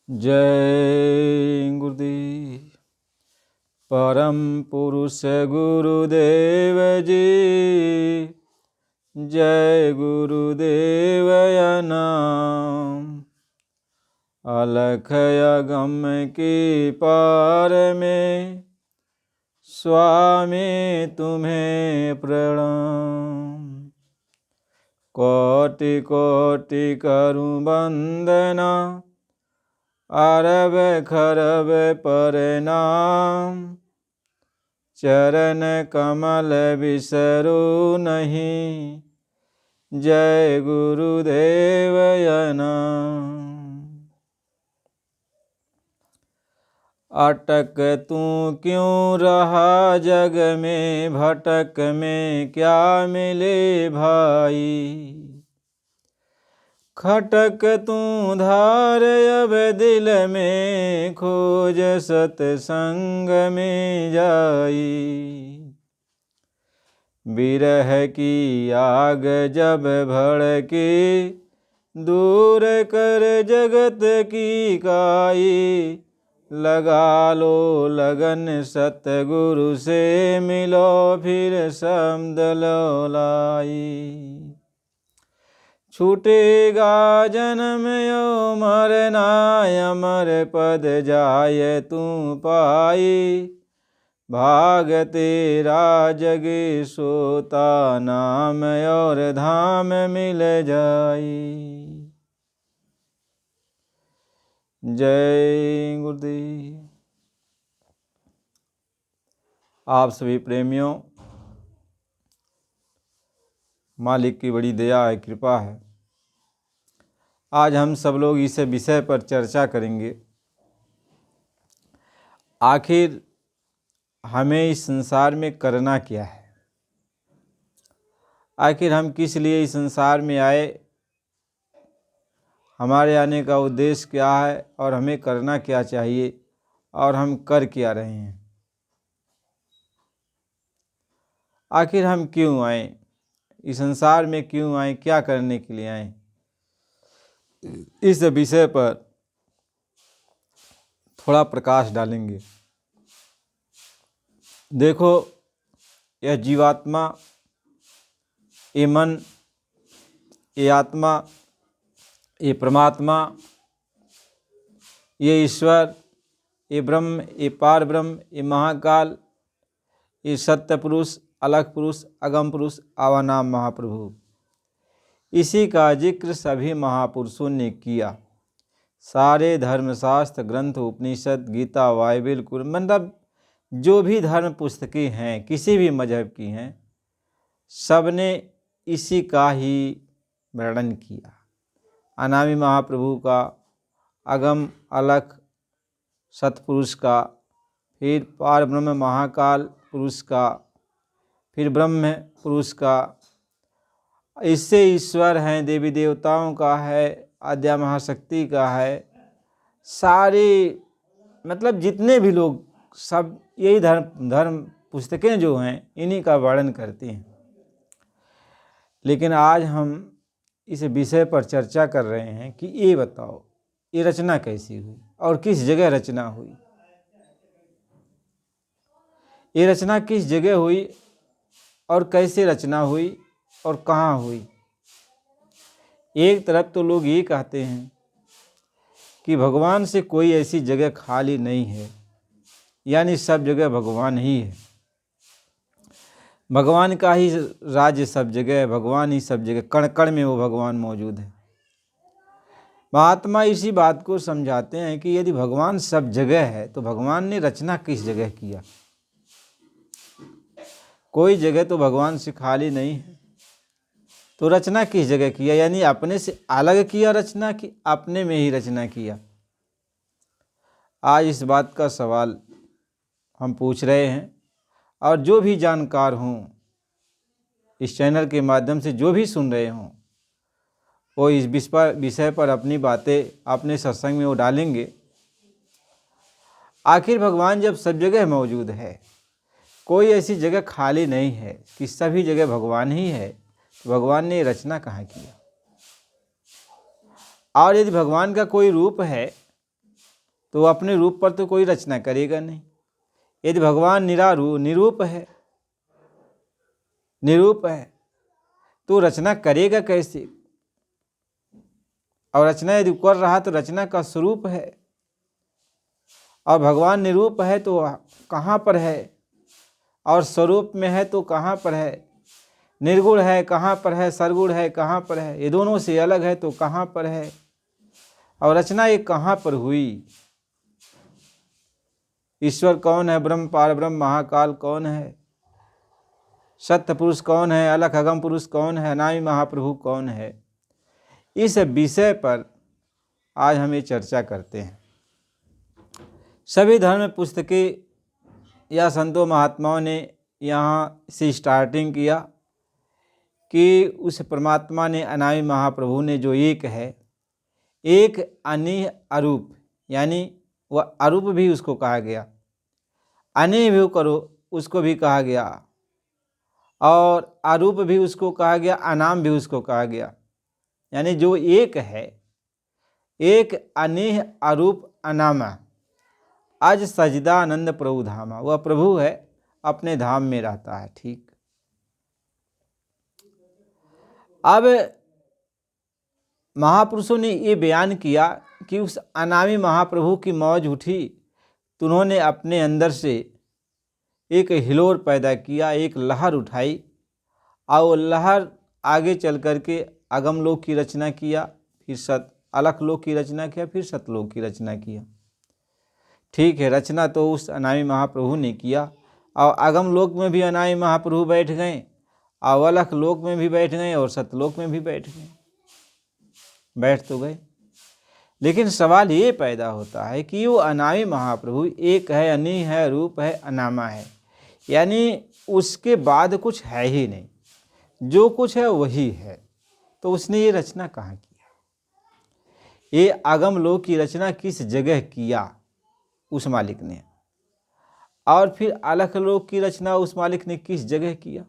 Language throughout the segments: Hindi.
जय गुरुदेव। परम पुरुष गुरुदेव जी, जय गुरुदेव नाम। अलख अगम की पार में स्वामी तुम्हें प्रणाम। कोटि कोटि करूं वंदना, अरब खरब प्रणाम। चरण कमल बिसरू नहीं, जय गुरुदेव नाम। अटक तू क्यों रहा जग में, भटक में क्या मिले भाई। खटक तू धार अब दिल में, खोज सतसंग में जाई। बिरह की आग जब भड़के, दूर कर जगत की काई। लगा लो लगन सतगुरु से, मिलो फिर शब्द लोलाई। छूटेगा जन्म यो मरना, अमर पद जाय तू पाई। भाग तेरा जगे सोता नाम, और धाम मिल जाई। जय गुरुदेव। आप सभी प्रेमियों, मालिक की बड़ी दया है, कृपा है। आज हम सब लोग इस विषय पर चर्चा करेंगे। आखिर हमें इस संसार में करना क्या है, आखिर हम किस लिए इस संसार में आए, हमारे आने का उद्देश्य क्या है, और हमें करना क्या चाहिए, और हम कर क्या रहे हैं। आखिर हम क्यों आए, इस संसार में क्यों आए, क्या करने के लिए आए, इस विषय पर थोड़ा प्रकाश डालेंगे। देखो, यह जीवात्मा, ये मन, ये आत्मा, ये परमात्मा, ये ईश्वर, ये ब्रह्म, ये पार ब्रह्म, ये महाकाल, ये सत्य पुरुष, अलग पुरुष, अगम पुरुष, आवानाम महाप्रभु, इसी का जिक्र सभी महापुरुषों ने किया। सारे धर्मशास्त्र ग्रंथ, उपनिषद, गीता, बाइबिल, कुरान, मतलब जो भी धर्म पुस्तकें हैं, किसी भी मजहब की हैं, सब ने इसी का ही वर्णन किया। अनामी महाप्रभु का, अगम अलख सतपुरुष का, फिर पार ब्रह्म महाकाल पुरुष का, फिर ब्रह्म पुरुष का, इससे ईश्वर हैं, देवी देवताओं का है, आद्या महाशक्ति का है। सारे मतलब जितने भी लोग, सब यही धर्म पुस्तकें जो हैं, इन्हीं का वर्णन करते हैं। लेकिन आज हम इस विषय पर चर्चा कर रहे हैं कि ये बताओ, ये रचना कैसी हुई और किस जगह रचना हुई। ये रचना किस जगह हुई और कैसे रचना हुई और कहाँ हुई। एक तरफ तो लोग ये कहते हैं कि भगवान से कोई ऐसी जगह खाली नहीं है, यानी सब जगह भगवान ही है, भगवान का ही राज्य सब जगह है, भगवान ही सब जगह, कण कण में वो भगवान मौजूद है। महात्मा इसी बात को समझाते हैं कि यदि भगवान सब जगह है तो भगवान ने रचना किस जगह किया। कोई जगह तो भगवान से खाली नहीं है, तो रचना किस जगह किया, यानी अपने से अलग किया रचना की, अपने में ही रचना किया। आज इस बात का सवाल हम पूछ रहे हैं, और जो भी जानकार हों, इस चैनल के माध्यम से जो भी सुन रहे हों, वो इस विषय पर अपनी बातें अपने सत्संग में वो डालेंगे। आखिर भगवान जब सब जगह मौजूद है, कोई ऐसी जगह खाली नहीं है कि सभी जगह भगवान ही है, तो भगवान ने रचना कहाँ किया। और यदि भगवान का कोई रूप है तो अपने रूप पर तो कोई रचना करेगा नहीं। यदि भगवान निरूप है तो रचना करेगा कैसे? और रचना यदि कर रहा तो रचना का स्वरूप है, और भगवान निरूप है तो कहाँ पर है, और स्वरूप में है तो कहाँ पर है, निर्गुण है कहाँ पर है, सरगुण है कहाँ पर है, ये दोनों से अलग है तो कहाँ पर है, और रचना ये कहाँ पर हुई? ईश्वर कौन है? ब्रह्म, पार ब्रह्म, महाकाल कौन है? सत्य पुरुष कौन है? अलख अगम पुरुष कौन है? अनामि महाप्रभु कौन है? इस विषय पर आज हम ये चर्चा करते हैं। सभी धर्म पुस्तकें या संतों महात्माओं ने यहाँ से स्टार्टिंग किया कि उस परमात्मा ने, अनामि महाप्रभु ने जो एक है, एक अनीह अरूप, यानी वह अरूप भी उसको कहा गया, अनीह भी करो उसको भी कहा गया, और अरूप भी उसको कहा गया, अनाम भी उसको कहा गया। यानी जो एक है, एक अनीह अरूप अनामा, आज सजदानंद प्रभु धामा, वह प्रभु है, अपने धाम में रहता है। ठीक, अब महापुरुषों ने ये बयान किया कि उस अनामी महाप्रभु की मौज उठी तो उन्होंने अपने अंदर से एक हिलोर पैदा किया, एक लहर उठाई, और वो लहर आगे चल करके अगम लोक की रचना किया, फिर अलख लोक की रचना किया, फिर सतलोक की रचना किया। ठीक है, रचना तो उस अनामी महाप्रभु ने किया, और अगम लोक में भी अनामी महाप्रभु बैठ गए, और अलख लोक में भी बैठ गए, और सतलोक में भी बैठ गए, बैठ तो गए। लेकिन सवाल ये पैदा होता है कि वो अनामि महाप्रभु एक है, अनीह है, रूप है, अनामा है, यानी उसके बाद कुछ है ही नहीं, जो कुछ है वही है, तो उसने ये रचना कहाँ किया? ये आगम लोक की रचना किस जगह किया? उस मालिक ने। और फिर अलख लोक की रचना उस मालिक ने किस जगह किया?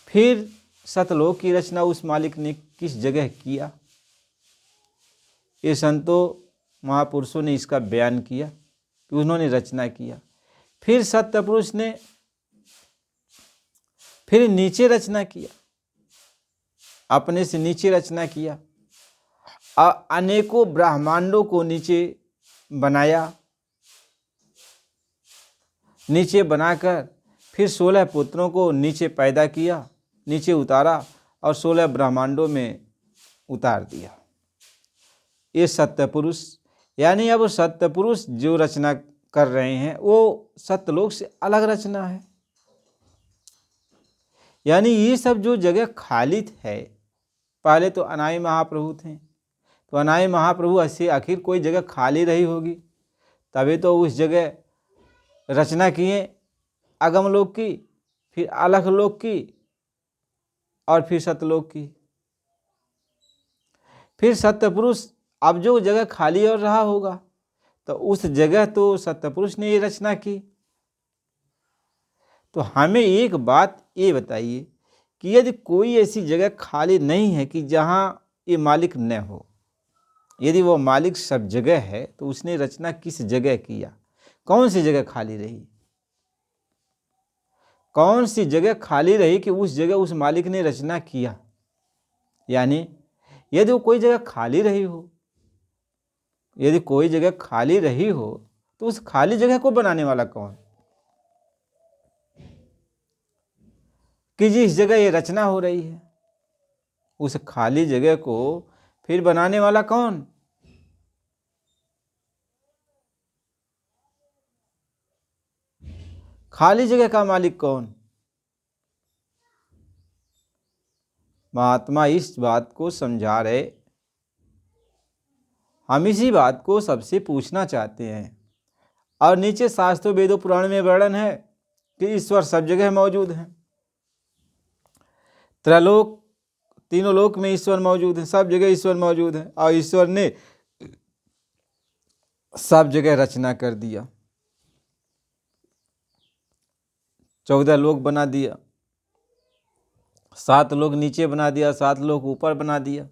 फिर सतलोक की रचना उस मालिक ने किस जगह किया? ये संतों महापुरुषों ने इसका बयान किया कि उन्होंने रचना किया। फिर सत्य पुरुष ने फिर नीचे रचना किया, अपने से नीचे रचना किया, और अनेकों ब्रह्मांडों को नीचे बनाया, नीचे बनाकर फिर 16 पुत्रों को नीचे पैदा किया, नीचे उतारा, और 16 ब्रह्मांडों में उतार दिया। ये सत्य पुरुष, यानी अब सत्य पुरुष जो रचना कर रहे हैं वो सत्यलोक से अलग रचना है। यानी ये सब जो जगह खाली है, पहले तो अनामि महाप्रभु थे, तो अनामि महाप्रभु ऐसे आखिर कोई जगह खाली रही होगी, तभी तो उस जगह रचना किए अगम लोक की, फिर अलख लोक की, और फिर सतलोक की। फिर सत्य पुरुष अब जो जगह खाली और रहा होगा तो उस जगह तो सत्य पुरुष ने ये रचना की। तो हमें एक बात ये बताइए कि यदि कोई ऐसी जगह खाली नहीं है कि जहाँ ये मालिक न हो, यदि वो मालिक सब जगह है तो उसने रचना किस जगह किया? कौन सी जगह खाली रही? कौन सी जगह खाली रही कि उस जगह उस मालिक ने रचना किया? यानी यदि वो कोई जगह खाली रही हो, यदि कोई जगह खाली रही हो तो उस खाली जगह को बनाने वाला कौन? कि जिस जगह ये रचना हो रही है उस खाली जगह को फिर बनाने वाला कौन? खाली जगह का मालिक कौन? महात्मा इस बात को समझा रहे, हम इसी बात को सबसे पूछना चाहते हैं। और नीचे शास्त्रों वेदों पुराण में वर्णन है कि ईश्वर सब जगह मौजूद है, त्रैलोक, तीनों लोक में ईश्वर मौजूद है, सब जगह ईश्वर मौजूद है, और ईश्वर ने सब जगह रचना कर दिया। 14 लोक बना दिया, 7 लोक नीचे बना दिया, 7 लोक ऊपर बना दिया,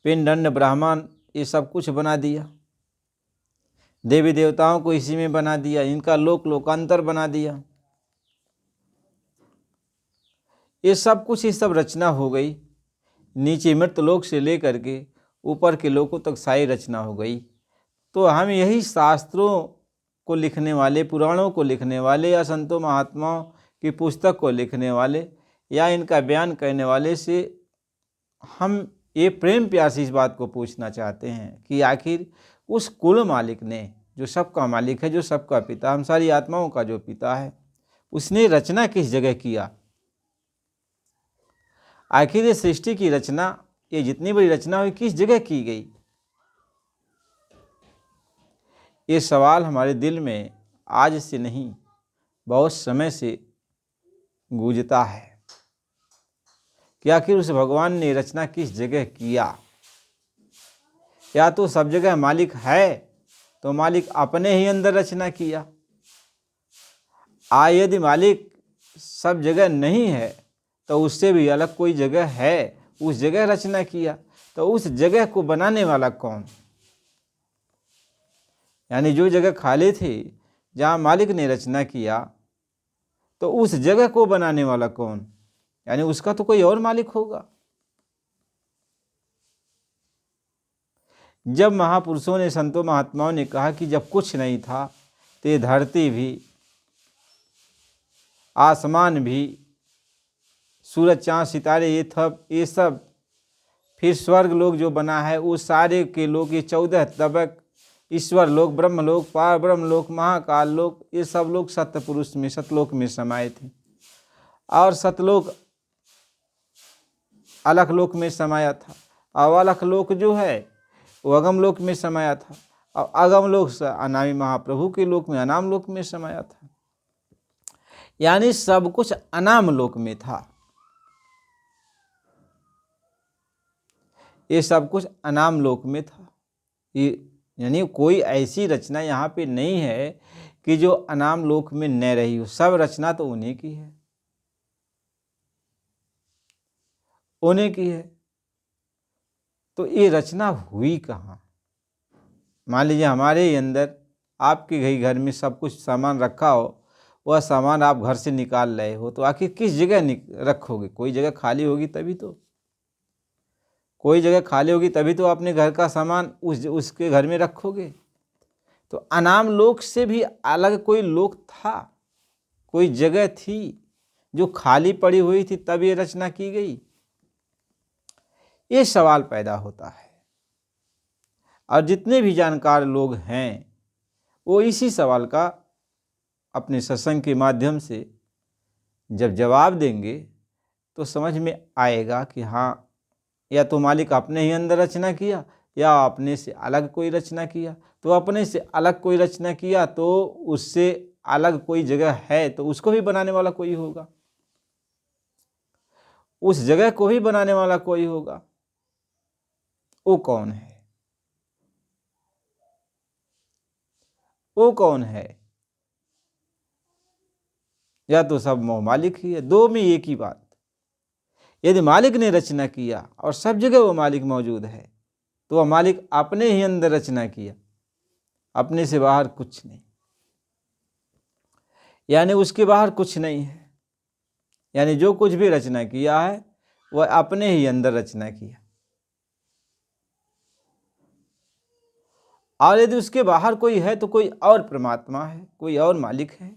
पिंड, अंड, ब्राह्मण, ये सब कुछ बना दिया। देवी देवताओं को इसी में बना दिया, इनका लोक लोकांतर बना दिया। ये सब कुछ ये सब रचना हो गई। नीचे मृतलोक से लेकर के ऊपर के लोकों तक सारी रचना हो गई। तो हम यही शास्त्रों को लिखने वाले, पुराणों को लिखने वाले या संतों महात्माओं की पुस्तक को लिखने वाले या इनका बयान करने वाले से हम ये प्रेम प्यार से इस बात को पूछना चाहते हैं कि आखिर उस कुल मालिक ने, जो सबका मालिक है, जो सबका पिता, हम सारी आत्माओं का जो पिता है, उसने रचना किस जगह किया? आखिर ये सृष्टि की रचना, ये जितनी बड़ी रचना हुई, किस जगह की गई? ये सवाल हमारे दिल में आज से नहीं, बहुत समय से गूंजता है कि आखिर उस भगवान ने रचना किस जगह किया। या तो सब जगह मालिक है तो मालिक अपने ही अंदर रचना किया, यदि मालिक सब जगह नहीं है तो उससे भी अलग कोई जगह है, उस जगह रचना किया। तो उस जगह को बनाने वाला कौन? यानी जो जगह खाली थी जहाँ मालिक ने रचना किया, तो उस जगह को बनाने वाला कौन? यानी उसका तो कोई और मालिक होगा। जब महापुरुषों ने, संतों महात्माओं ने कहा कि जब कुछ नहीं था तो ये धरती भी, आसमान भी, सूरज चाँद सितारे, ये सब, फिर स्वर्ग लोक जो बना है, उस सारे के लोग, ये 14 तबक, ईश्वर लोक, ब्रह्म लोक, पार ब्रह्म लोक, महाकाल लोक, ये सब लोग सतपुरुष में, सतलोक में समाये थे। और सतलोक अलख लोक में समाया था, और अलख लोक जो है वो अगम लोक में समाया था, और अगम लोक से अनामी महाप्रभु के लोक में, अनाम लोक में समाया था। यानी सब कुछ अनाम लोक में था। ये सब कुछ अनाम लोक में था। ये यानी कोई ऐसी रचना यहाँ पे नहीं है कि जो अनाम लोक में न रही हो। सब रचना तो उन्हीं की है, उन्हीं की है। तो ये रचना हुई कहाँ? मान लीजिए हमारे ही अंदर, आपके घर में सब कुछ सामान रखा हो, वह सामान आप घर से निकाल रहे हो, तो आखिर किस जगह रखोगे? कोई जगह खाली होगी तभी तो, कोई जगह खाली होगी तभी तो अपने घर का सामान उसके घर में रखोगे। तो अनाम लोक से भी अलग कोई लोक था, कोई जगह थी जो खाली पड़ी हुई थी, तब ये रचना की गई। ये सवाल पैदा होता है। और जितने भी जानकार लोग हैं वो इसी सवाल का अपने सत्संग के माध्यम से जब जवाब देंगे तो समझ में आएगा कि हाँ, या तो मालिक अपने ही अंदर रचना किया, या अपने से अलग कोई रचना किया। तो अपने से अलग कोई रचना किया तो उससे अलग कोई जगह है, तो उसको भी बनाने वाला कोई होगा, उस जगह को भी बनाने वाला कोई होगा। वो कौन है? वो कौन है? या तो सब मालिक ही है। दो में एक ही बात। यदि मालिक ने रचना किया और सब जगह वो मालिक मौजूद है, तो वह मालिक अपने ही अंदर रचना किया, अपने से बाहर कुछ नहीं। यानी उसके बाहर कुछ नहीं है। यानी जो कुछ भी रचना किया है वह अपने ही अंदर रचना किया। और यदि उसके बाहर कोई है तो कोई और परमात्मा है, कोई और मालिक है।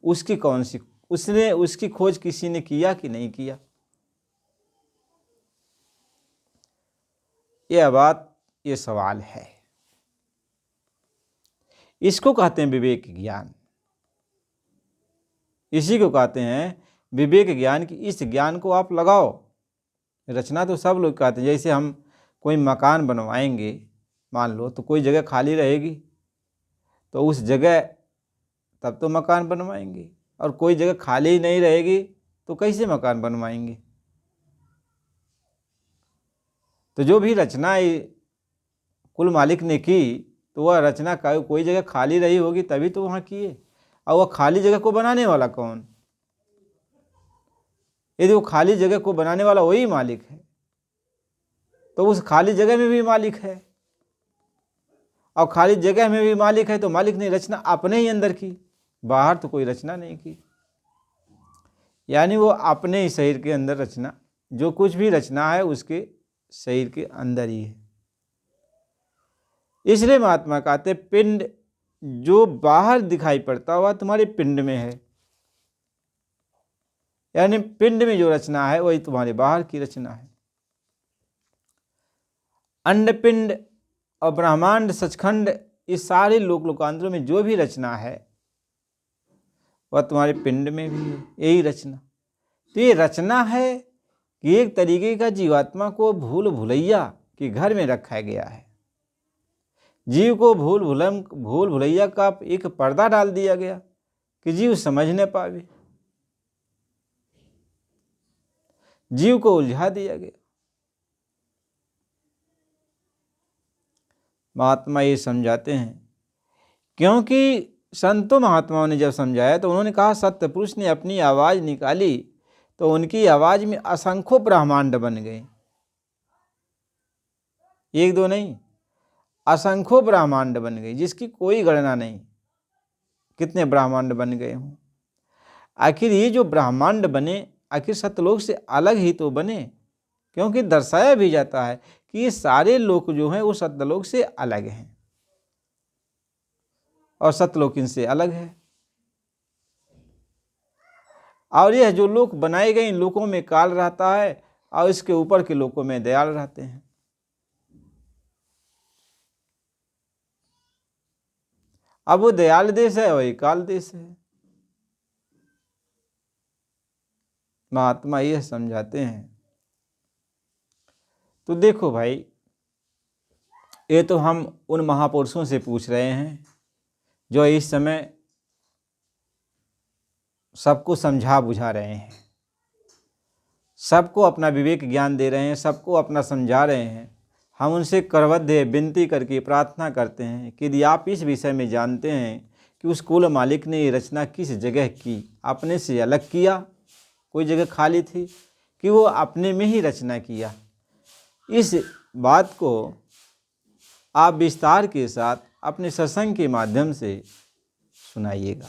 उसकी कौन सी, उसकी खोज किसी ने किया कि नहीं किया? यह बात, ये सवाल है। इसको कहते हैं विवेक ज्ञान। इसी को कहते हैं विवेक ज्ञान की। इस ज्ञान को आप लगाओ। रचना तो सब लोग कहते हैं। जैसे हम कोई मकान बनवाएंगे, मान लो, तो कोई जगह खाली रहेगी तो उस जगह तब तो मकान बनवाएंगे, और कोई जगह खाली ही नहीं रहेगी तो कैसे मकान बनवाएंगे? तो जो भी रचना कुल मालिक ने की, तो वह रचना का कोई जगह खाली रही होगी तभी तो वहाँ किए। और वह खाली जगह को बनाने वाला कौन? यदि वो खाली जगह को बनाने वाला वही मालिक है, तो उस खाली जगह में भी मालिक है, और खाली जगह में भी मालिक है, तो मालिक ने रचना अपने ही अंदर की, बाहर तो कोई रचना नहीं की। यानी वो अपने ही शरीर के अंदर रचना, जो कुछ भी रचना है उसके शरीर के अंदर ही है। इसलिए महात्मा कहते पिंड जो बाहर दिखाई पड़ता हुआ तुम्हारे पिंड में है, यानी पिंड में जो रचना है वही तुम्हारे बाहर की रचना है। अंडपिंड और ब्रह्मांड, सचखंड, इस सारे लोक लोकांतरों में जो भी रचना है वह तुम्हारे पिंड में भी है, यही रचना। तो ये रचना है कि एक तरीके का जीवात्मा को भूल भुलैया के घर में रखा गया है। जीव को भूल भुलैया का एक पर्दा डाल दिया गया कि जीव समझ न पावे, जीव को उलझा दिया गया। महात्मा ये समझाते हैं, क्योंकि संतों महात्माओं ने जब समझाया तो उन्होंने कहा सत्य पुरुष ने अपनी आवाज़ निकाली तो उनकी आवाज़ में असंख्यों ब्रह्मांड बन गए, एक दो नहीं, असंख्यों ब्रह्मांड बन गए जिसकी कोई गणना नहीं, कितने ब्रह्मांड बन गए हों। आखिर ये जो ब्रह्मांड बने आखिर सतलोक से अलग ही तो बने, क्योंकि दर्शाया भी जाता है कि ये सारे लोक जो हैं वो सतलोक से अलग हैं और सतलोक इनसे अलग है। और यह जो लोक बनाए गए इन लोकों में काल रहता है और इसके ऊपर के लोकों में दयाल रहते हैं। अब वो दयाल देश है वही काल देश है। महात्मा यह समझाते हैं। तो देखो भाई, ये तो हम उन महापुरुषों से पूछ रहे हैं जो इस समय सबको समझा बुझा रहे हैं, सबको अपना विवेक ज्ञान दे रहे हैं, सबको अपना समझा रहे हैं। हम उनसे करवद्ध विनती करके प्रार्थना करते हैं कि यदि आप इस विषय में जानते हैं कि उस कुल मालिक ने ये रचना किस जगह की, अपने से अलग किया, कोई जगह खाली थी कि वो अपने में ही रचना किया, इस बात को आप विस्तार के साथ अपने सत्संग के माध्यम से सुनाइएगा।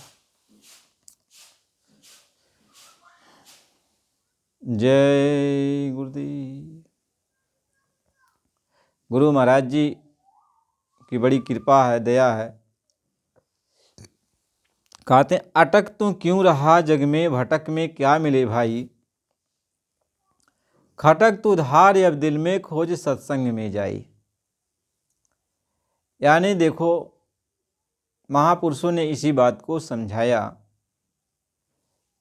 जय गुरुदेव। गुरु महाराज जी की बड़ी कृपा है, दया है। कहते हैं अटक तू क्यों रहा जग में, भटक में क्या मिले भाई, खटक तू धार अब दिल में, खोज सत्संग में जाई। यानी देखो, महापुरुषों ने इसी बात को समझाया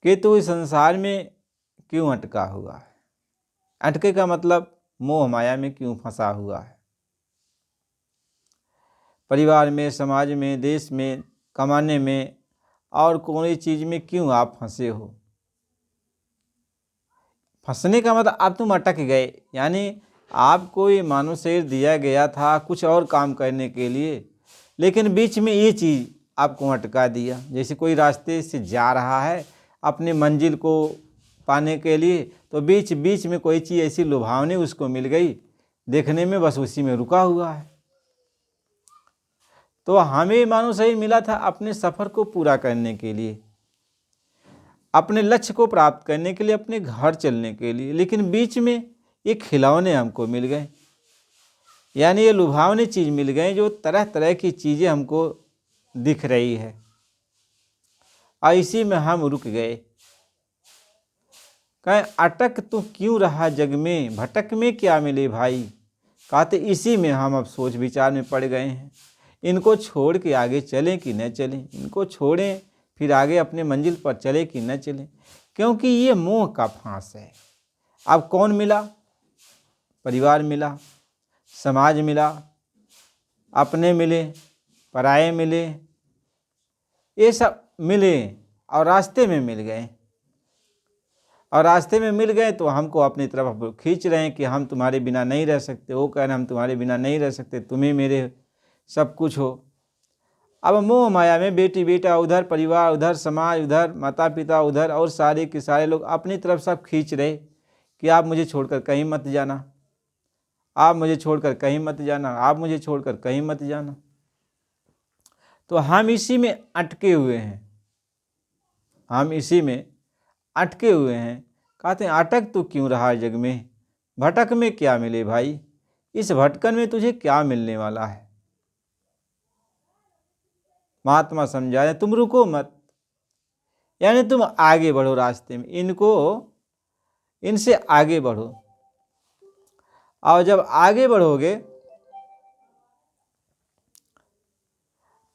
कि तू इस संसार में क्यों अटका हुआ है। अटके का मतलब मोह माया में क्यों फंसा हुआ है, परिवार में, समाज में, देश में, कमाने में और कोई चीज़ में क्यों आप फंसे हो। फंसने का मतलब आप तुम अटक गए, यानी आपको ये मानव शरीर दिया गया था कुछ और काम करने के लिए, लेकिन बीच में ये चीज़ आपको अटका दिया। जैसे कोई रास्ते से जा रहा है अपने मंजिल को पाने के लिए, तो बीच बीच में कोई चीज़ ऐसी लुभावनी उसको मिल गई, देखने में बस उसी में रुका हुआ है। तो हमें मानव शरीर मिला था अपने सफ़र को पूरा करने के लिए, अपने लक्ष्य को प्राप्त करने के लिए, अपने घर चलने के लिए, लेकिन बीच में ये खिलौने हमको मिल गए, यानी ये लुभावनी चीज़ मिल गए, जो तरह तरह की चीज़ें हमको दिख रही है और इसी में हम रुक गए। कहें अटक तो क्यों रहा जग में, भटक में क्या मिले भाई। कहते इसी में हम अब सोच विचार में पड़ गए हैं, इनको छोड़ के आगे चलें कि न चलें, इनको छोड़ें फिर आगे अपने मंजिल पर चले कि न चलें, क्योंकि ये मोह का फांस है। अब कौन मिला, परिवार मिला, समाज मिला, अपने मिले, पराये मिले, ये सब मिले और रास्ते में मिल गए, और रास्ते में मिल गए तो हमको अपनी तरफ खींच रहे हैं कि हम तुम्हारे बिना नहीं रह सकते, वो कह रहे हैं हम तुम्हारे बिना नहीं रह सकते, तुम्हें मेरे सब कुछ हो। अब मोह माया में बेटी बेटा उधर, परिवार उधर, समाज उधर, माता पिता उधर, और सारे के सारे लोग अपनी तरफ सब खींच रहे कि आप मुझे छोड़कर कहीं मत जाना, आप मुझे छोड़कर कहीं मत जाना, आप मुझे छोड़कर कहीं मत जाना। तो हम इसी में अटके हुए हैं, हम इसी में अटके हुए हैं। कहते हैं अटक तो क्यों रहा जग में, भटक में क्या मिले भाई, इस भटकन में तुझे क्या मिलने वाला है। महात्मा समझा रहे तुम रुको मत, यानी तुम आगे बढ़ो रास्ते में, इनसे आगे बढ़ो, और जब आगे बढ़ोगे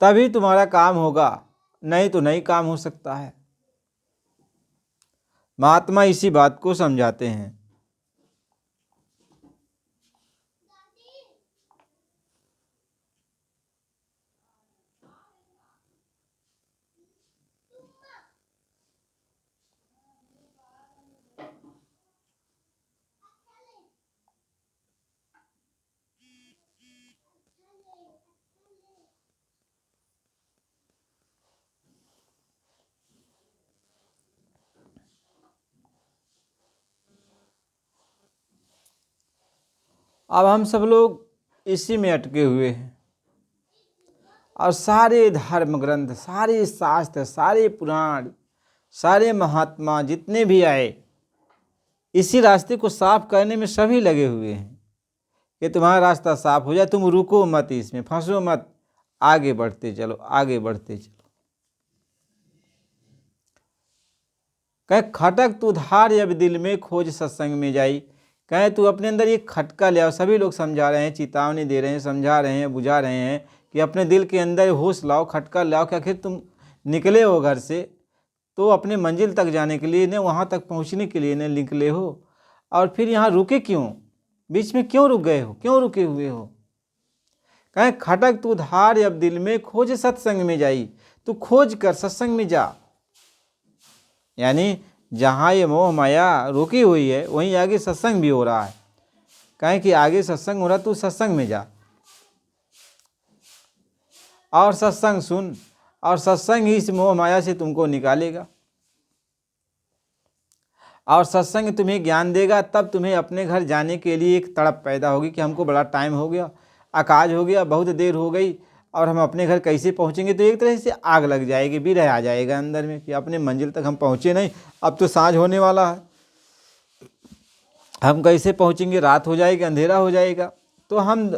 तभी तुम्हारा काम होगा, नहीं तो नहीं काम हो सकता है। महात्मा इसी बात को समझाते हैं। अब हम सब लोग इसी में अटके हुए हैं, और सारे धर्म ग्रंथ, सारे शास्त्र, सारे पुराण, सारे महात्मा जितने भी आए, इसी रास्ते को साफ करने में सभी लगे हुए हैं कि तुम्हारा रास्ता साफ हो जाए। तुम रुको मत, इसमें फंसो मत, आगे बढ़ते चलो, आगे बढ़ते चलो। कहे खटक तू धार अब दिल में, खोज सत्संग में जाई। कहे तू अपने अंदर ये खटका ले आओ। सभी लोग समझा रहे हैं, चेतावनी दे रहे हैं, समझा रहे हैं, बुझा रहे हैं कि अपने दिल के अंदर होश लाओ, खटका लाओ कि आखिर तुम निकले हो घर से तो अपने मंजिल तक जाने के लिए, न वहाँ तक पहुँचने के लिए न निकले हो, और फिर यहाँ रुके क्यों, बीच में क्यों रुक गए हो, क्यों रुके हुए हो। कहे खटक तू धार अब दिल में, खोज सत्संग में जाई। तू खोज कर सत्संग में जा, यानी जहाँ ये मोह माया रुकी हुई है वहीं आगे सत्संग भी हो रहा है। कहें कि आगे सत्संग हो रहा, तू सत्संग में जा और सत्संग सुन, और सत्संग ही इस मोह माया से तुमको निकालेगा, और सत्संग तुम्हें ज्ञान देगा। तब तुम्हें अपने घर जाने के लिए एक तड़प पैदा होगी कि हमको बड़ा टाइम हो गया, अकाज हो गया, बहुत देर हो गई, और हम अपने घर कैसे पहुँचेंगे। तो एक तरह से आग लग जाएगी, विरह आ जाएगा अंदर में कि अपने मंजिल तक हम पहुँचे नहीं, अब तो साँझ होने वाला है, हम कैसे पहुँचेंगे, रात हो जाएगी, अंधेरा हो जाएगा। तो हम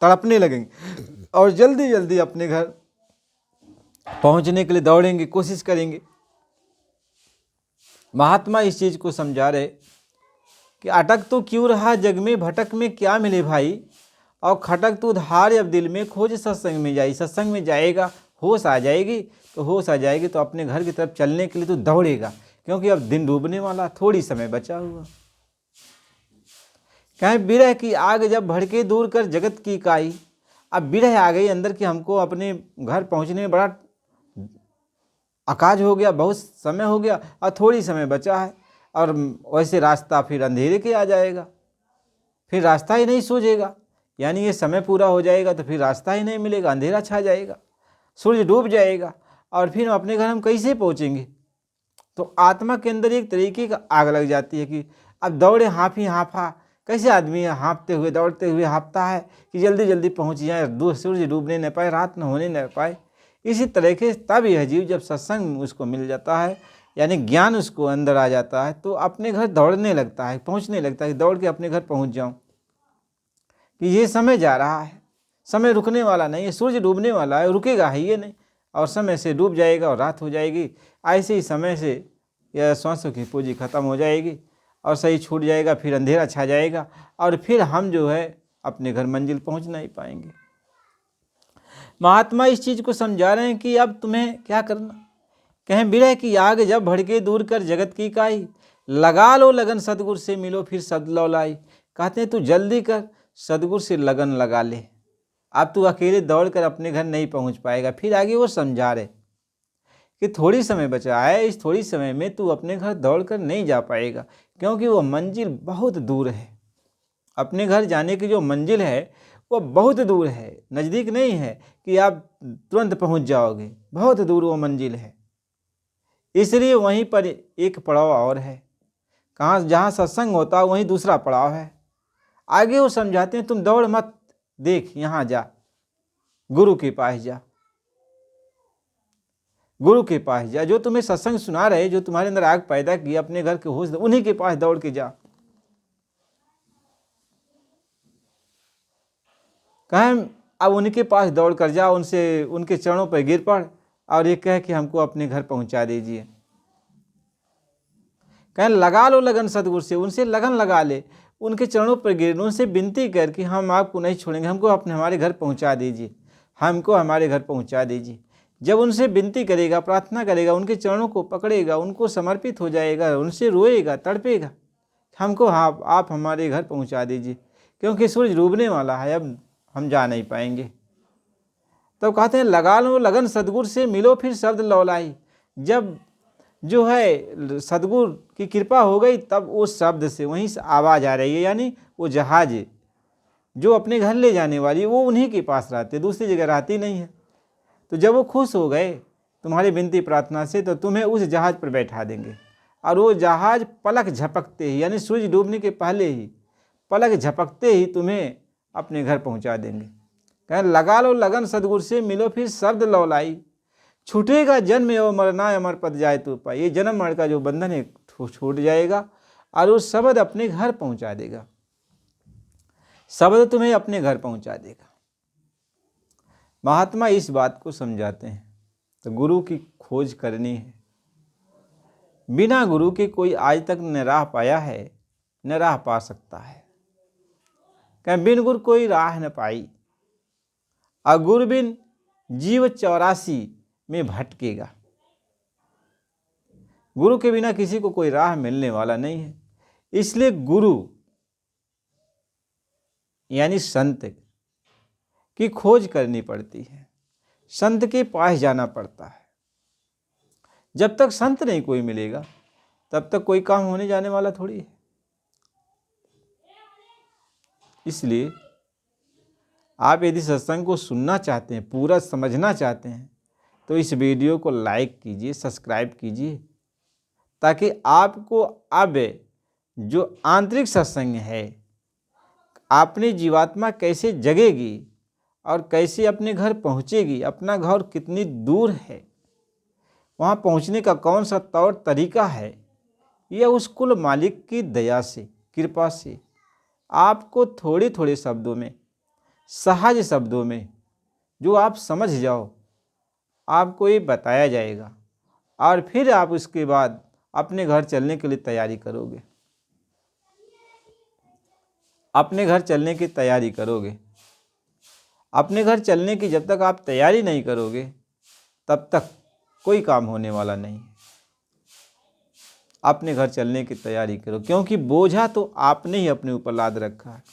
तड़पने लगेंगे और जल्दी जल्दी अपने घर पहुँचने के लिए दौड़ेंगे, कोशिश करेंगे। महात्मा इस चीज़ को समझा रहे कि अटक तो क्यों रहा जग में, भटक में क्या मिले भाई, और खटक तू धार अब दिल में, खोज सत्संग में जाई। सत्संग में जाएगा, होश आ जाएगी, तो होश आ जाएगी तो अपने घर की तरफ चलने के लिए तू दौड़ेगा, क्योंकि अब दिन डूबने वाला, थोड़ी समय बचा हुआ। कहें विरह की आग जब भड़के दूर कर जगत की काई। अब विरह आ गई अंदर कि हमको अपने घर पहुंचने में बड़ा अकाज हो गया, बहुत समय हो गया और थोड़ी समय बचा है, और वैसे रास्ता फिर अंधेरे के आ जाएगा, फिर रास्ता ही नहीं सूझेगा, यानी ये समय पूरा हो जाएगा तो फिर रास्ता ही नहीं मिलेगा, अंधेरा छा जाएगा, सूर्य डूब जाएगा, और फिर अपने घर हम कैसे पहुँचेंगे। तो आत्मा के अंदर एक तरीके का आग लग जाती है कि अब दौड़े हाफी हाफा, कैसे आदमी हाँफते हुए दौड़ते हुए हाँफता है कि जल्दी जल्दी पहुँच जाए, सूर्य डूबने न पाए, रात न होने न पाए। इसी तरीके से तब यह जीव जब सत्संग उसको मिल जाता है, यानी ज्ञान उसको अंदर आ जाता है, तो अपने घर दौड़ने लगता है, पहुँचने लगता है, दौड़ के अपने घर पहुँच जाऊँ, कि ये समय जा रहा है, समय रुकने वाला नहीं है, सूर्य डूबने वाला है, रुकेगा है ये नहीं, और समय से डूब जाएगा और रात हो जाएगी। ऐसे ही समय से यह श्वासों की पूंजी खत्म हो जाएगी और सही छूट जाएगा, फिर अंधेरा छा जाएगा, और फिर हम जो है अपने घर मंजिल पहुंच नहीं पाएंगे। महात्मा इस चीज़ को समझा रहे हैं कि अब तुम्हें क्या करना। कहें विरह की आग जब भड़के दूर कर जगत की काई, लगा लो लगन सदगुरु से मिलो फिर सदलौलाई। कहते हैं तू जल्दी कर, सदगुरु से लगन लगा ले, अब तू अकेले दौड़ कर अपने घर नहीं पहुंच पाएगा। फिर आगे वो समझा रहे कि थोड़ी समय बचा है, इस थोड़ी समय में तू अपने घर दौड़ कर नहीं जा पाएगा, क्योंकि वो मंजिल बहुत दूर है। अपने घर जाने की जो मंजिल है वो बहुत दूर है, नज़दीक नहीं है कि आप तुरंत पहुंच जाओगे, बहुत दूर वो मंजिल है। इसलिए वहीं पर एक पड़ाव और है, कहाँ जहाँ सत्संग होता है वहीं दूसरा पड़ाव है। आगे वो समझाते हैं तुम दौड़ मत, देख यहाँ जा, गुरु के पास जा, गुरु के पास जा। जो तुम्हें सत्संग सुना रहे, जो तुम्हारे अंदर आग पैदा की, अपने घर के होश, उन्हीं के पास दौड़ के जा। कहें अब उनके पास दौड़ कर जा, उनसे उनके चरणों पर गिर पड़ और ये कह कि हमको अपने घर पहुंचा दीजिए। कहें लगा लो लगन सदगुरु से, उनसे लगन लगा ले, उनके चरणों पर गिर, उनसे विनती कर कि हम आपको नहीं छोड़ेंगे, हमको अपने हमारे घर पहुंचा दीजिए, हमको हमारे घर पहुंचा दीजिए। जब उनसे विनती करेगा, प्रार्थना करेगा, उनके चरणों को पकड़ेगा, उनको समर्पित हो जाएगा, उनसे रोएगा, तड़पेगा, हमको हाँ आप हमारे घर पहुंचा दीजिए, क्योंकि सूरज डूबने वाला है, अब हम जा नहीं पाएंगे। तो कहते हैं लगा लो लगन सदगुरु से, मिलो फिर शब्द लौलाई। जब जो है सदगुरु की कृपा हो गई, तब उस शब्द से वहीं से आवाज़ आ रही है, यानी वो जहाज जो अपने घर ले जाने वाली, वो उन्हीं के पास रहते, दूसरी जगह रहती नहीं है। तो जब वो खुश हो गए तुम्हारी विनती प्रार्थना से, तो तुम्हें उस जहाज पर बैठा देंगे, और वो जहाज पलक झपकते ही, यानी सूरज डूबने के पहले ही, पलक झपकते ही तुम्हें अपने घर पहुंचा देंगे। कहें लगा लो लगन सदगुरु से, मिलो फिर शब्द लौलाई। छूटेगा जन्म एवं मरना, अमर पद जाए तो पाए। ये जन्म मरण का जो बंधन है छूट जाएगा, और वो शब्द अपने घर पहुंचा देगा, शब्द तुम्हें अपने घर पहुंचा देगा। महात्मा इस बात को समझाते हैं। तो गुरु की खोज करनी है। बिना गुरु के कोई आज तक न राह पाया है, न राह पा सकता है। कहें बिन गुरु कोई राह न पाई, और गुरु बिन जीव 84 में भटकेगा। गुरु के बिना किसी को कोई राह मिलने वाला नहीं है। इसलिए गुरु यानी संत की खोज करनी पड़ती है, संत के पास जाना पड़ता है। जब तक संत नहीं कोई मिलेगा, तब तक कोई काम होने जाने वाला थोड़ी है। इसलिए आप यदि सत्संग को सुनना चाहते हैं, पूरा समझना चाहते हैं, तो इस वीडियो को लाइक कीजिए, सब्सक्राइब कीजिए, ताकि आपको अब जो आंतरिक सत्संग है, अपनी जीवात्मा कैसे जगेगी और कैसे अपने घर पहुंचेगी, अपना घर कितनी दूर है, वहाँ पहुंचने का कौन सा तौर तरीका है, यह उस कुल मालिक की दया से, कृपा से आपको थोड़े थोड़े शब्दों में, सहज शब्दों में, जो आप समझ जाओ, आपको ये बताया जाएगा। और फिर आप उसके बाद अपने घर चलने के लिए तैयारी करोगे, अपने घर चलने की तैयारी करोगे। अपने घर चलने की जब तक आप तैयारी नहीं करोगे, तब तक कोई काम होने वाला नहीं है। अपने घर चलने की तैयारी करो, क्योंकि बोझा तो आपने ही अपने ऊपर लाद रखा है।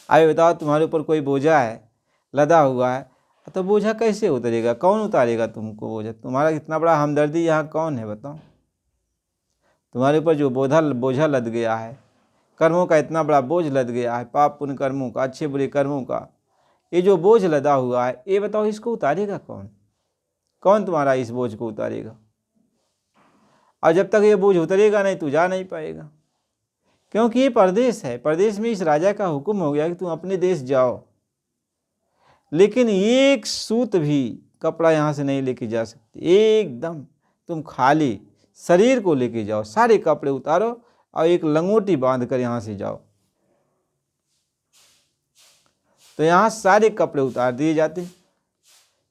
आइए बताओ, तुम्हारे ऊपर कोई बोझा है, लदा हुआ है, तो बोझा कैसे उतरेगा? कौन उतारेगा तुमको बोझा? तुम्हारा इतना बड़ा हमदर्दी यहाँ कौन है बताओ? तुम्हारे ऊपर जो बोझा लद गया है, कर्मों का इतना बड़ा बोझ लद गया है, पाप पुण्य कर्मों का, अच्छे बुरे कर्मों का, ये जो बोझ लदा हुआ है, ये बताओ इसको उतारेगा कौन? कौन तुम्हारा इस बोझ को उतारेगा? और जब तक ये बोझ उतरेगा नहीं, तू जा नहीं पाएगा, क्योंकि ये परदेश है। परदेश में इस राजा का हुक्म हो गया कि तुम अपने देश जाओ, लेकिन एक सूत भी कपड़ा यहाँ से नहीं लेके जा सकते। एकदम तुम खाली शरीर को लेके जाओ, सारे कपड़े उतारो और एक लंगोटी बांध कर यहाँ से जाओ। तो यहाँ सारे कपड़े उतार दिए जाते,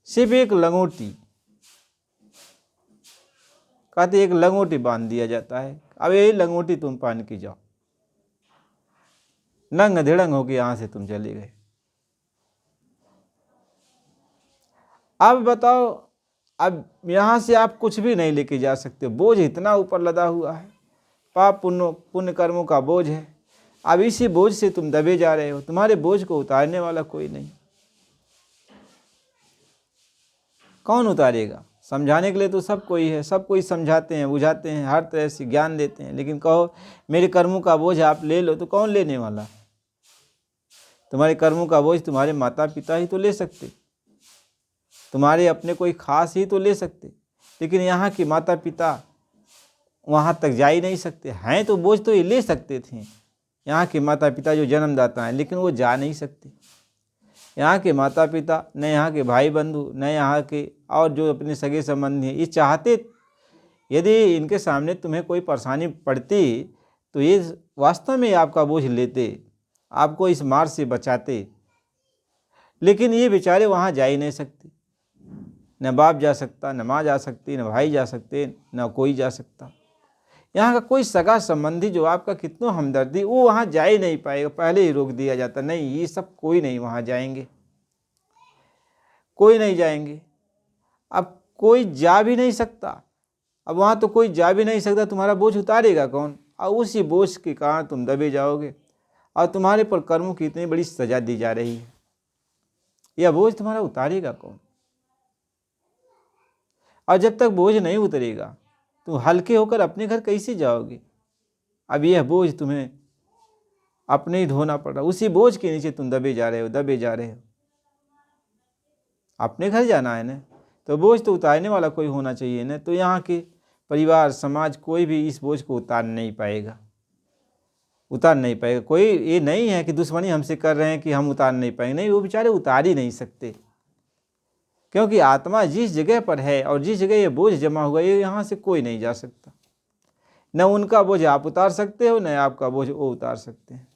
सिर्फ एक लंगोटी, कहते एक लंगोटी बांध दिया जाता है। अब यही लंगोटी तुम पहन के जाओ, नंग धिड़ंग होके यहाँ से तुम चले गए। अब बताओ, अब यहाँ से आप कुछ भी नहीं लेके जा सकते, बोझ इतना ऊपर लदा हुआ है, पाप पुण्य कर्मों का बोझ है। अब इसी बोझ से तुम दबे जा रहे हो, तुम्हारे बोझ को उतारने वाला कोई नहीं। कौन उतारेगा? समझाने के लिए तो सब कोई है, सब कोई समझाते हैं, बुझाते हैं, हर तरह से ज्ञान देते हैं, लेकिन कहो मेरे कर्मों का बोझ आप ले लो, तो कौन लेने वाला? तुम्हारे कर्मों का बोझ तुम्हारे माता पिता ही तो ले सकते, तुम्हारे अपने कोई खास ही तो ले सकते, लेकिन यहाँ के माता पिता वहाँ तक जा ही नहीं सकते हैं। तो बोझ तो ये ले सकते थे, यहाँ के माता पिता जो जन्मदाता हैं, लेकिन वो जा नहीं सकते। यहाँ के माता पिता, न यहाँ के भाई बंधु, न यहाँ के और जो अपने सगे संबंधी हैं, ये चाहते यदि इनके सामने तुम्हें कोई परेशानी पड़ती तो ये वास्तव में आपका बोझ लेते, आपको इस मार से बचाते। लेकिन ये बेचारे वहाँ जा ही नहीं सकते, न बाप जा सकता, न माँ जा सकती, न भाई जा सकते, न कोई जा सकता। यहाँ का कोई सगा संबंधी जो आपका कितना हमदर्दी, वो वहाँ जा ही नहीं पाएगा, पहले ही रोक दिया जाता, नहीं ये सब कोई नहीं वहाँ जाएंगे, कोई नहीं जाएंगे। अब कोई जा भी नहीं सकता, अब वहाँ तो कोई जा भी नहीं सकता, तुम्हारा बोझ उतारेगा कौन? और उसी बोझ के कारण तुम दबे जाओगे और तुम्हारे पर कर्मों की इतनी बड़ी सजा दी जा रही है, यह बोझ तुम्हारा उतारेगा कौन? और जब तक बोझ नहीं उतरेगा तुम हल्के होकर अपने घर कैसे जाओगे? अब यह बोझ तुम्हें अपने ही ढोना पड़ रहा, उसी बोझ के नीचे तुम दबे जा रहे हो, दबे जा रहे हो। अपने घर जाना है ना, तो बोझ तो उतारने वाला कोई होना चाहिए ना। तो यहाँ के परिवार समाज कोई भी इस बोझ को उतार नहीं पाएगा, उतार नहीं पाएगा। कोई ये नहीं है कि दुश्मनी हमसे कर रहे हैं कि हम उतार नहीं पाएंगे, नहीं, वो बेचारे उतार ही नहीं सकते, क्योंकि आत्मा जिस जगह पर है और जिस जगह ये बोझ जमा हुआ है, यहाँ से कोई नहीं जा सकता। न उनका बोझ आप उतार सकते हो, न आपका बोझ वो उतार सकते हैं।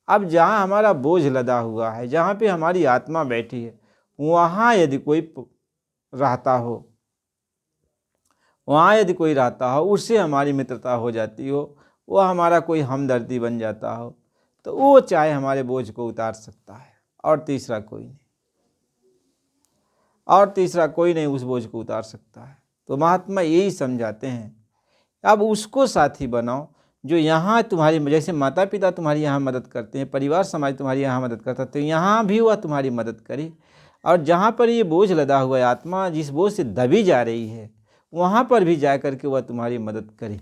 अब जहाँ हमारा बोझ लदा हुआ है, जहाँ पे हमारी आत्मा बैठी है, वहाँ यदि कोई रहता हो, वहाँ यदि कोई रहता हो, उससे हमारी मित्रता हो जाती हो, वह हमारा कोई हमदर्दी बन जाता हो, तो वो चाहे हमारे बोझ को उतार सकता है, और तीसरा कोई नहीं, और तीसरा कोई नहीं उस बोझ को उतार सकता है। तो महात्मा यही समझाते हैं, अब उसको साथी बनाओ जो यहाँ तुम्हारी, जैसे माता पिता तुम्हारी यहाँ मदद करते हैं, परिवार समाज तुम्हारी यहाँ मदद करता है, तो यहाँ भी वह तुम्हारी मदद करे। और जहाँ पर ये बोझ लदा हुआ है, आत्मा जिस बोझ से दबी जा रही है, वहाँ पर भी जा करके वह तुम्हारी मदद करे।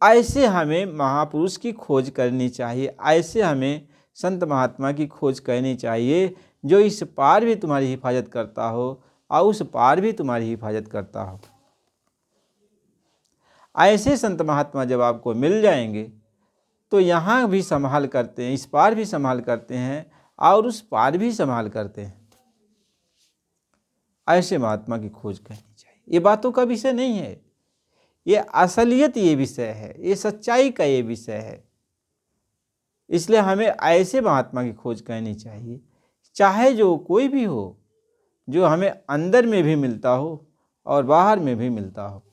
ऐसे हमें महापुरुष की खोज करनी चाहिए, ऐसे हमें संत महात्मा की खोज करनी चाहिए, जो इस पार भी तुम्हारी हिफाजत करता हो और उस पार भी तुम्हारी हिफाजत करता हो। ऐसे संत महात्मा जब आपको मिल जाएंगे तो यहाँ भी संभाल करते हैं, इस पार भी संभाल करते हैं और उस पार भी संभाल करते हैं। ऐसे महात्मा की खोज करनी चाहिए। ये बातों का विषय नहीं है, ये असलियत ये विषय है, ये सच्चाई का ये विषय है। इसलिए हमें ऐसे महात्मा की खोज करनी चाहिए, चाहे जो कोई भी हो, जो हमें अंदर में भी मिलता हो और बाहर में भी मिलता हो।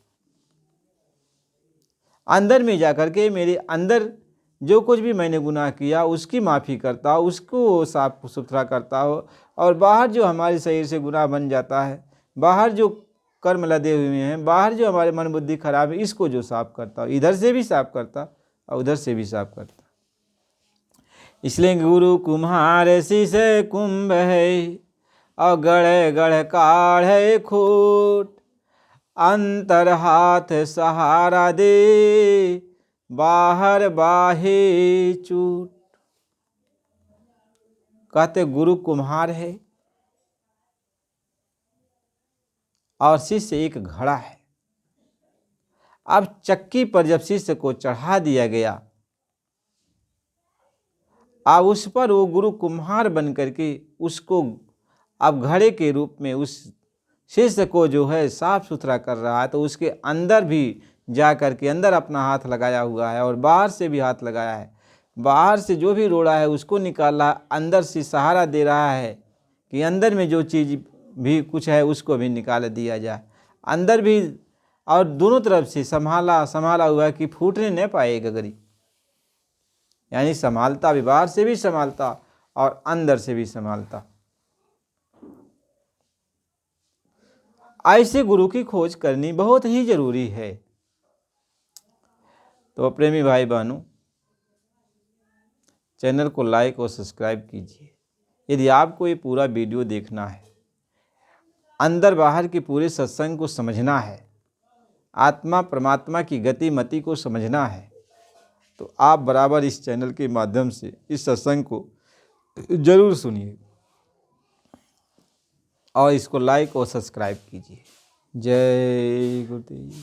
अंदर में जाकर के मेरे अंदर जो कुछ भी मैंने गुनाह किया उसकी माफ़ी करता हो, उसको साफ सुथरा करता हो, और बाहर जो हमारे शरीर से गुनाह बन जाता है, बाहर जो कर्म लदे हुए हैं, बाहर जो हमारे मन बुद्धि खराब है, इसको जो साफ करता हो, इधर से भी साफ करता और उधर से भी साफ करता। इसलिए गुरु कुम्हार शीश कुंभ है और गढ़ गढ़ काढ़े खूट, अंतर हाथ सहारा दे बाहर बाहे चूट। कहते गुरु कुम्हार है और शिष्य एक घड़ा है। अब चक्की पर जब शिष्य को चढ़ा दिया गया, अब उस पर वो गुरु कुम्हार बन करके उसको अब घड़े के रूप में उस शिष्य को जो है साफ सुथरा कर रहा है। तो उसके अंदर भी जा कर के अंदर अपना हाथ लगाया हुआ है और बाहर से भी हाथ लगाया है। बाहर से जो भी रोड़ा है उसको निकाल रहा है, अंदर से सहारा दे रहा है कि अंदर में जो चीज़ भी कुछ है उसको भी निकाल दिया जाए। अंदर भी और दोनों तरफ से संभाला हुआ है कि फूटने न पाए गगरी, यानी संभालता भी, बाहर से भी संभालता और अंदर से भी संभालता। ऐसे गुरु की खोज करनी बहुत ही जरूरी है। तो प्रेमी भाई बहनों, चैनल को लाइक और सब्सक्राइब कीजिए। यदि आपको ये पूरा वीडियो देखना है, अंदर बाहर के पूरे सत्संग को समझना है, आत्मा परमात्मा की गति मति को समझना है, तो आप बराबर इस चैनल के माध्यम से इस सत्संग को जरूर सुनिए और इसको लाइक और सब्सक्राइब कीजिए। जय गुरुदेव।